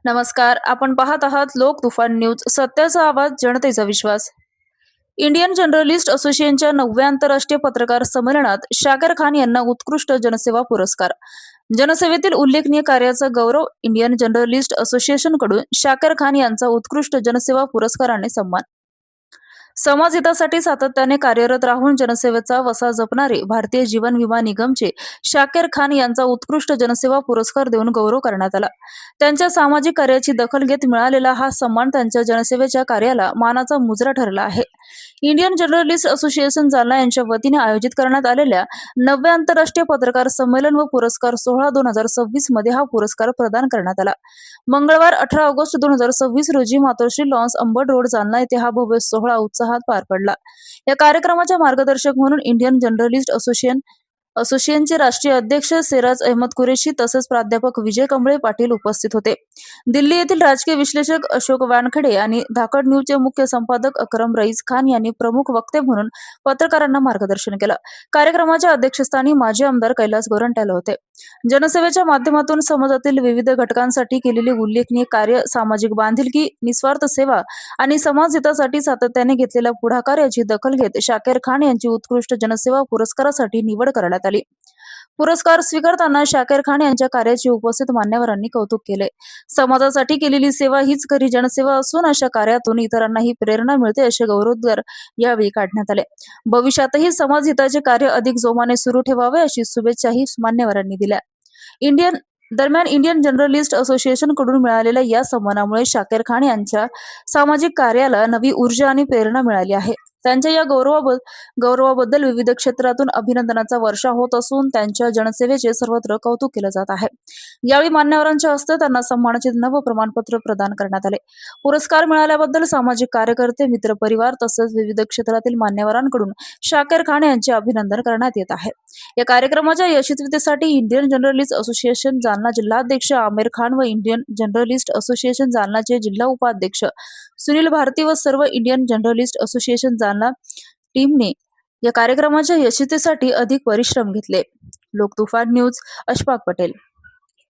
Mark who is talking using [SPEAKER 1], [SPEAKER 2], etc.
[SPEAKER 1] नमस्कार. आपण पाहत आहात लोक तुफान न्यूज. सत्याचा आवाज, जनतेचा विश्वास. इंडियन जर्नलिस्ट असोसिएशनच्या 9व्या आंतरराष्ट्रीय पत्रकार संमेलनात शाकीर खान यांना उत्कृष्ट जनसेवा पुरस्कार. जनसेवेतील उल्लेखनीय कार्याचा गौरव. इंडियन जर्नलिस्ट असोसिएशनकडून शाकीर खान यांचा उत्कृष्ट जनसेवा पुरस्काराने सन्मान. समाजहितासाठी सातत्याने कार्यरत राहून जनसेवेचा वसा जपणारे भारतीय जीवन विमा निगमचे शाकीर खान यांचा उत्कृष्ट जनसेवा पुरस्कार देऊन गौरव करण्यात आला. त्यांच्या सामाजिक कार्याची दखल घेत मिळालेला हा सन्मान त्यांच्या जनसेवेच्या कार्याला मानाचा मुजरा ठरला आहे. इंडियन जर्नलिस्ट असोसिएशन जालना यांच्या वतीने आयोजित करण्यात आलेल्या 9व्या आंतरराष्ट्रीय पत्रकार संमेलन व पुरस्कार सोहळा 2026 मध्ये हा पुरस्कार प्रदान करण्यात आला. मंगळवार 18 ऑगस्ट 2026 रोजी मातोश्री लॉन्स अंबड रोड जालना येथे हा भव्य सोहळा उत्साहात पार पडला. या कार्यक्रमाच्या मार्गदर्शक म्हणून इंडियन जर्नलिस्ट असोसिएशनचे राष्ट्रीय अध्यक्ष सेराज अहमद कुरेशी तसेच प्राध्यापक विजय कंबळे पाटील उपस्थित होते. दिल्ली येथील राजकीय विश्लेषक अशोक वानखेडे आणि धाकड न्यूजचे मुख्य संपादक अकरम रईस खान यांनी प्रमुख वक्ते म्हणून पत्रकारांना मार्गदर्शन केलं. कार्यक्रमाच्या अध्यक्षस्थानी माजी आमदार कैलास गोरंट्याल होते. जनसेवेच्या माध्यमातून समाजातील विविध घटकांसाठी केलेले उल्लेखनीय कार्य, सामाजिक बांधिलकी, निस्वार्थ सेवा आणि समाजहितासाठी सातत्याने घेतलेल्या पुढाकार याची दखल घेत शाकीर खान यांची उत्कृष्ट जनसेवा पुरस्कारासाठी निवड करण्यात आली. पुरस्कार स्वीकारताना शाकीर खान यांच्या कार्याचे उपस्थित मान्यवरांनी कौतुक केले. समाजासाठी केलेली सेवा हीच खरी जनसेवा असून अशा कार्यातून इतरांनाही प्रेरणा मिळते असे गौरवोद्गार यावेळी काढण्यात आले. भविष्यातही समाजहिताचे कार्य अधिक जोमाने सुरू ठेवावे अशी शुभेच्छाही मान्यवरांनी दिल्या. दरम्यान इंडियन जर्नलिस्ट असोसिएशनकडून मिळालेल्या या सन्मानामुळे शाकीर खान यांच्या सामाजिक कार्याला नवी ऊर्जा आणि प्रेरणा मिळाली आहे. त्यांच्या या गौरवाबद्दल विविध क्षेत्रातून अभिनंदनाचा वर्षा होत असून त्यांच्या जनसेवेचे सर्वत्र कौतुक केले जात आहे. यावेळी मान्यवरांच्या हस्ते त्यांना सन्मानाचे नव प्रमाणपत्र प्रदान करण्यात आले. पुरस्कार मिळाल्याबद्दल सामाजिक कार्यकर्ते, मित्रपरिवार तसेच विविध क्षेत्रातील मान्यवरांकडून शाकीर खान यांचे अभिनंदन करण्यात येत आहे. या कार्यक्रमाच्या यशस्वीतेसाठी इंडियन जर्नलिस्ट असोसिएशन जालना जिल्हाध्यक्ष आमिर खान व इंडियन जर्नलिस्ट असोसिएशन जालनाचे जिल्हा उपाध्यक्ष सुनील भारती व सर्व इंडियन जर्नलिस्ट असोसिएशन जालना टीमने या कार्यक्रमाच्या यशस्वीतेसाठी अधिक परिश्रम घेतले. लोक तुफान न्यूज, अशफाक पटेल.